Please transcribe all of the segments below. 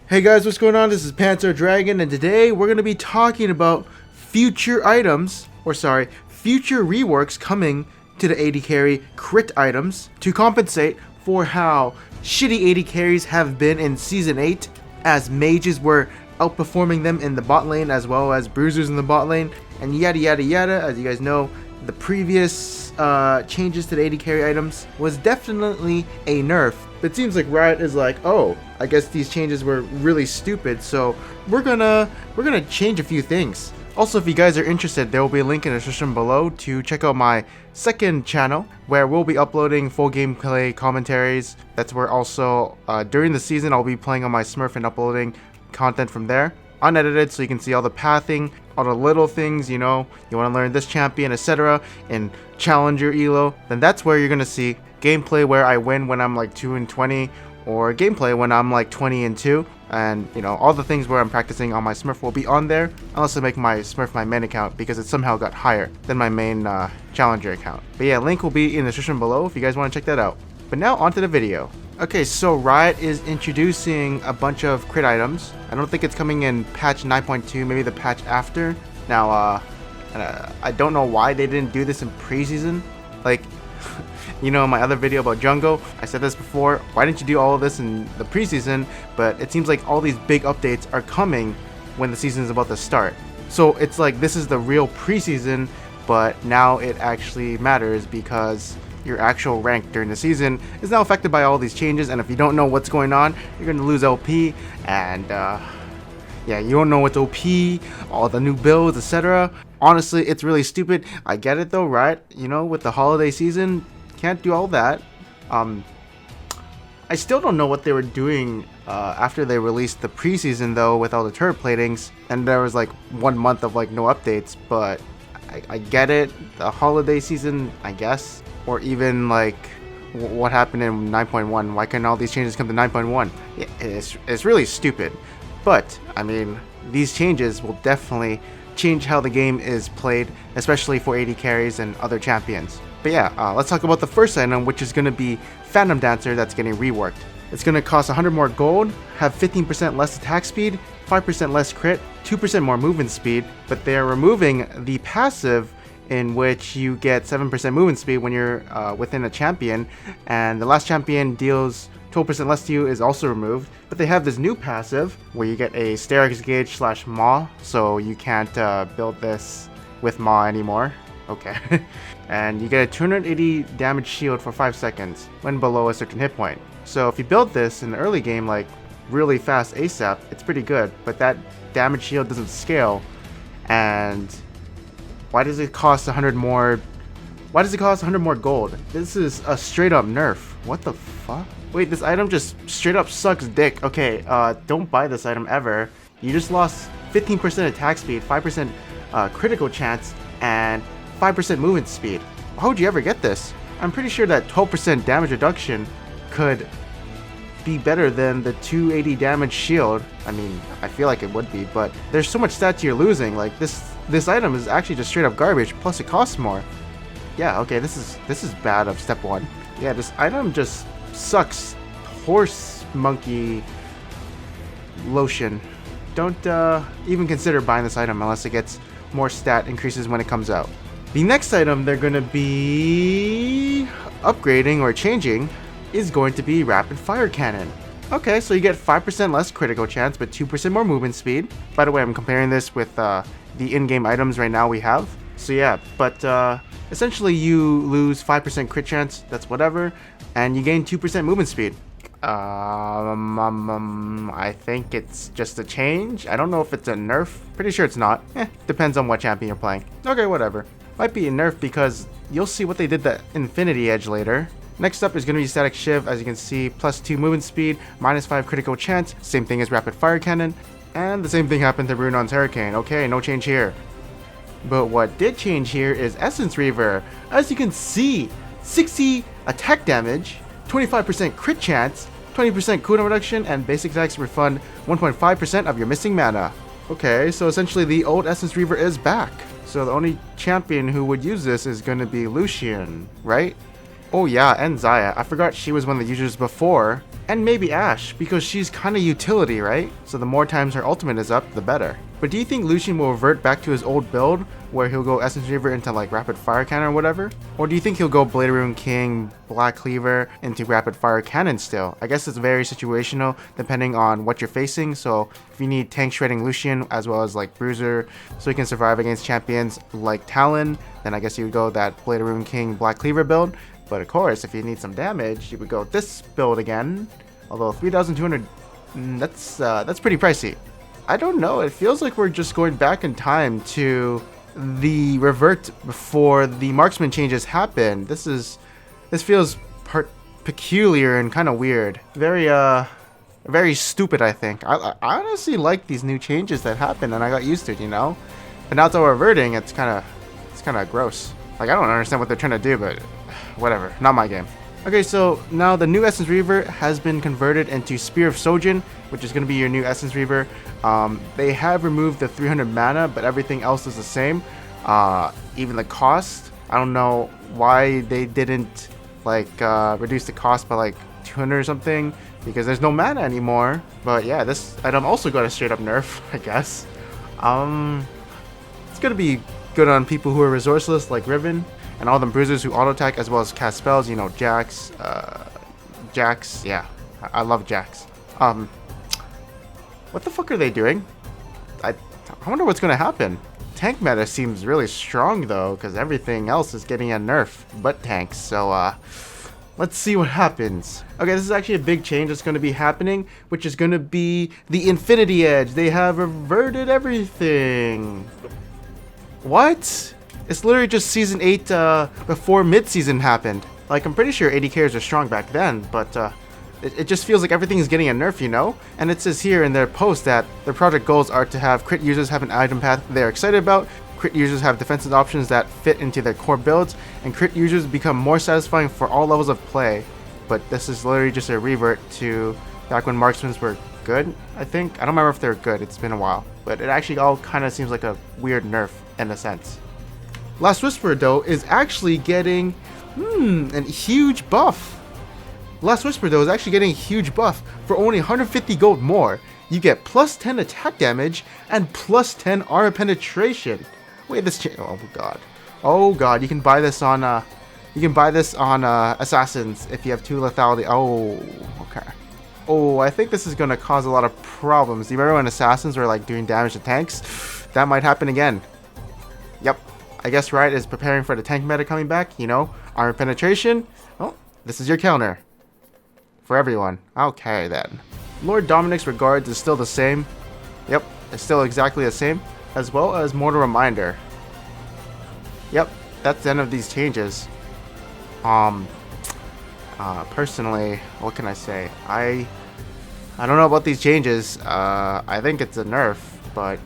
Hey guys, what's going on? This is Panther Dragon, and today we're going to be talking about future items, future reworks coming to the AD carry crit items to compensate for how shitty AD carries have been in Season 8, as mages were outperforming them in the bot lane as well as bruisers in the bot lane, and yada yada yada. As you guys know, the previous changes to the AD carry items was definitely a nerf. But it seems like Riot is like, oh, I guess these changes were really stupid, so we're gonna change a few things. Also, if you guys are interested, there will be a link in the description below to check out my second channel, where we'll be uploading full gameplay commentaries. That's where also during the season I'll be playing on my Smurf and uploading content from there, unedited, so you can see all the pathing, all the little things, you know, you want to learn this champion, etc. in Challenger Elo, then that's where you're gonna see gameplay where I win when I'm like 2-20, or gameplay when I'm like 20-2, and you know, all the things where I'm practicing on my Smurf will be on there, unless I make my Smurf my main account because it somehow got higher than my main Challenger account. But yeah, link will be in the description below if you guys want to check that out. But now onto the video. Okay, so Riot is introducing a bunch of crit items. I don't think it's coming in patch 9.2, maybe the patch after. Now, I don't know why they didn't do this in preseason. Like, you know, in my other video about Jungle, I said this before, why didn't you do all of this in the preseason? But it seems like all these big updates are coming when the season is about to start. So it's like this is the real preseason, but now it actually matters because your actual rank during the season is now affected by all these changes, and if you don't know what's going on, you're going to lose LP, and yeah, you don't know what's OP, all the new builds, etc. Honestly, it's really stupid. I get it though, right? You know, with the holiday season, can't do all that. I still don't know what they were doing after they released the preseason though, with all the turret platings, and there was like 1 month of like no updates, but I get it. The holiday season, I guess. Or even like what happened in 9.1. Why couldn't all these changes come to 9.1? Yeah, it's really stupid. But I mean, these changes will definitely change how the game is played, especially for AD carries and other champions. But yeah, let's talk about the first item, which is going to be Phantom Dancer, that's getting reworked. It's going to cost 100 more gold, have 15% less attack speed, 5% less crit, 2% more movement speed, but they're removing the passive in which you get 7% movement speed when you're within a champion, and the last champion deals 12% less to you is also removed. But they have this new passive where you get a Sterak's Gauge / Maw, so you can't build this with Maw anymore. Okay. And you get a 280 damage shield for 5 seconds when below a certain hit point. So if you build this in the early game, like really fast ASAP, it's pretty good, but that damage shield doesn't scale. And why does it cost 100 more? Why does it cost 100 more gold? This is a straight up nerf. What the fuck? Wait, this item just straight up sucks dick. Okay, don't buy this item ever. You just lost 15% attack speed, 5% critical chance, and 5% movement speed. How would you ever get this? I'm pretty sure that 12% damage reduction could be better than the 280 damage shield. I mean, I feel like it would be, but there's so much stats you're losing. Like this item is actually just straight up garbage, plus it costs more. Yeah, okay, this is bad of step 1. Yeah, this item just sucks. Horse monkey lotion. Don't even consider buying this item unless it gets more stat increases when it comes out. The next item they're going to be upgrading or changing is going to be Rapid Fire Cannon. Okay, so you get 5% less critical chance, but 2% more movement speed. By the way, I'm comparing this with the in-game items right now we have. So yeah, but essentially you lose 5% crit chance, that's whatever, and you gain 2% movement speed. I think it's just a change. I don't know if it's a nerf. Pretty sure it's not. Depends on what champion you're playing. Okay, whatever. Might be a nerf because you'll see what they did to Infinity Edge later. Next up is going to be Static Shiv, as you can see, plus 2 movement speed, minus 5 critical chance, same thing as Rapid Fire Cannon, and the same thing happened to Runon's Hurricane. Okay, no change here. But what did change here is Essence Reaver. As you can see, 60 attack damage, 25% crit chance, 20% cooldown reduction, and basic attacks refund 1.5% of your missing mana. Okay, so essentially the old Essence Reaver is back. So the only champion who would use this is going to be Lucian, right? Oh yeah, and Zaya. I forgot she was one of the users before. And maybe Ashe, because she's kind of utility, right? So the more times her ultimate is up, the better. But do you think Lucian will revert back to his old build, where he'll go Essence Reaver into like Rapid Fire Cannon or whatever? Or do you think he'll go Blade Rune King, Black Cleaver into Rapid Fire Cannon still? I guess it's very situational, depending on what you're facing. So if you need tank shredding Lucian, as well as like Bruiser, so he can survive against champions like Talon, then I guess you would go that Blade Rune King, Black Cleaver build. But of course, if you need some damage, you would go this build again. Although 3,200, that's pretty pricey. I don't know. It feels like we're just going back in time to the revert before the marksman changes happened. This feels peculiar and kind of weird. Very stupid. I think. I honestly like these new changes that happened, and I got used to it, you know. But now it's all reverting. It's kind of gross. Like, I don't understand what they're trying to do, but whatever. Not my game. Okay, so now the new Essence Reaver has been converted into Spear of Sojin, which is going to be your new Essence Reaver. They have removed the 300 mana, but everything else is the same. Even the cost. I don't know why they didn't like reduce the cost by like 200 or something, because there's no mana anymore. But yeah, this item also got a straight up nerf, I guess. It's going to be good on people who are resourceless like Riven. And all the bruisers who auto attack as well as cast spells, you know, Jax, yeah, I love Jax. What the fuck are they doing? I wonder what's gonna happen. Tank meta seems really strong though, because everything else is getting a nerf but tanks. So let's see what happens. Okay, this is actually a big change that's going to be happening, which is going to be the Infinity Edge. They have reverted everything. What? It's literally just Season 8 before mid-season happened. Like, I'm pretty sure AD carries are strong back then, but it just feels like everything is getting a nerf, you know? And it says here in their post that their project goals are to have crit users have an item path they're excited about, crit users have defensive options that fit into their core builds, and crit users become more satisfying for all levels of play. But this is literally just a revert to back when marksmen were good, I think. I don't remember if they're good, it's been a while. But it actually all kind of seems like a weird nerf in a sense. Last Whisper, though, is actually getting a huge buff. Last Whisper, though, is actually getting a huge buff. For only 150 gold more, you get plus 10 attack damage and plus 10 armor penetration. Wait, this oh god. Oh god, you can buy this on Assassins if you have 2 lethality. Oh, okay. Oh, I think this is gonna cause a lot of problems. Do you remember when Assassins were like doing damage to tanks? That might happen again. Yep. I guess Riot is preparing for the tank meta coming back, you know, armor penetration. Oh, this is your counter. For everyone. Okay, then. Lord Dominic's Regards is still the same. Yep, it's still exactly the same. As well as Mortal Reminder. Yep, that's the end of these changes. Personally, what can I say? I don't know about these changes. I think it's a nerf, but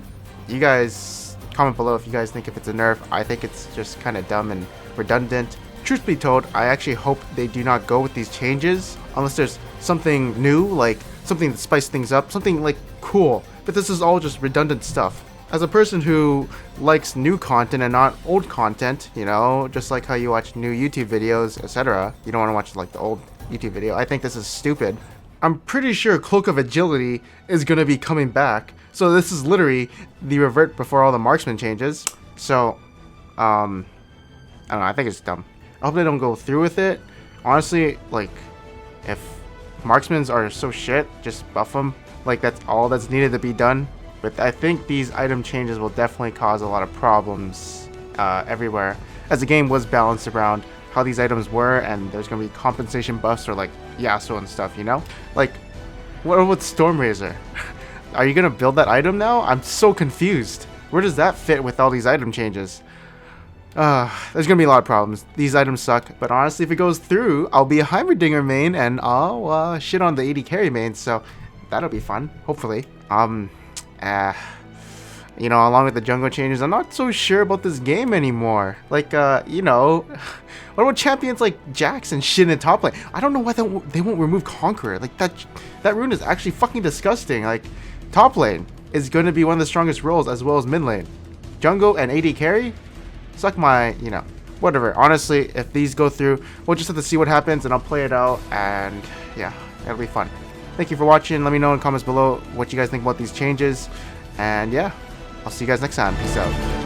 you guys comment below if you guys think if it's a nerf. I think it's just kind of dumb and redundant. Truth be told, I actually hope they do not go with these changes unless there's something new, like something that spices things up, something like cool. But this is all just redundant stuff. As a person who likes new content and not old content, you know, just like how you watch new YouTube videos, etc. You don't want to watch like the old YouTube video. I think this is stupid. I'm pretty sure Cloak of Agility is going to be coming back. So this is literally the revert before all the marksman changes. So, I don't know, I think it's dumb. I hope they don't go through with it. Honestly, like, if marksmen are so shit, just buff them. Like, that's all that's needed to be done. But I think these item changes will definitely cause a lot of problems everywhere. As the game was balanced around how these items were, and there's going to be compensation buffs or like Yasuo and stuff, you know? Like, what with Stormrazor? Are you going to build that item now? I'm so confused. Where does that fit with all these item changes? There's going to be a lot of problems. These items suck, but honestly, if it goes through, I'll be a Heimerdinger main, and I'll shit on the AD carry main, so that'll be fun, hopefully. You know, along with the jungle changes, I'm not so sure about this game anymore. Like, you know, what about champions like Jax and shit in top lane? I don't know why they won't remove Conqueror. Like, that rune is actually fucking disgusting. Like, top lane is going to be one of the strongest roles as well as mid lane. Jungle and AD carry? Suck my, you know, whatever. Honestly, if these go through, we'll just have to see what happens, and I'll play it out, and yeah, it'll be fun. Thank you for watching. Let me know in the comments below what you guys think about these changes, and yeah, I'll see you guys next time. Peace out.